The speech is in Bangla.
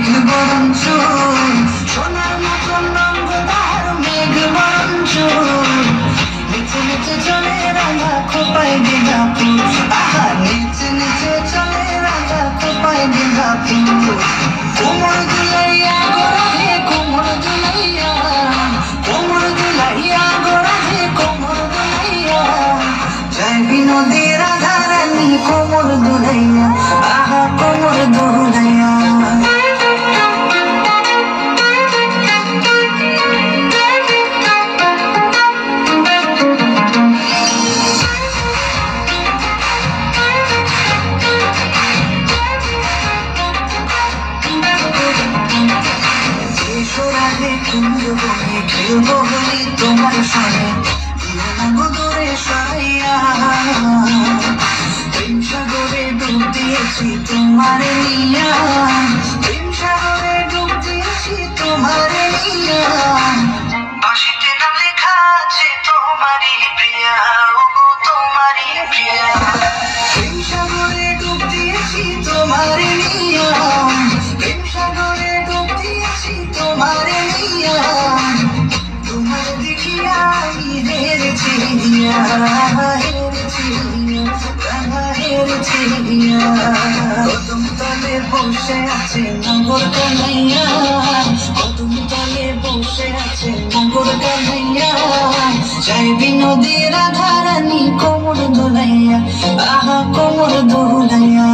মেঘ বরণ চুল, সোনার মতন রঙদার মেঘ বরণ চুল, নিচে নিচে চলে রাঙা খোপায় দিঘা ফুল, আহা নিচে নিচে চলে রাঙা খোপায় দিঘা ফুল। কোমর দুলাইয়া গোরা হে কোমর দুলাইয়া, কোমর দুলাইয়া গোরা হে কোমর দুলাইয়া, জয় বিনোদী রাধা রানী কোমর দুলাইয়া, আহা কোমর দুলাইয়া। কুঞ্জবনে খেলবো বলি তোমার সঙ্গে, দিও না গো দূরে সরাইয়া, প্রেম সাগরে ডুব দিয়েছি তোমারে নিয়া, প্রেম সাগরে ডুব দিয়েছি তোমারে নিয়া, বাঁশিতে নাম লেখা আছে তোমারই প্রিয়া, ওগো তোমারই প্রিয়া, প্রেম সাগরে ডুব দিয়েছি তোমারে নিয়া, প্রেম সাগরে ডুব দিয়েছি তোমারে নিয়া, তোমার দেখিয়া হেরেছি কদম তলে বসে আছে নগর কানাইয়া, কদম তলে বসে আছে নগর কানাইয়া, জয় বিনোদী রাধা রানী কোমর দুলাইয়া, আহা কোমর দুলাইয়া।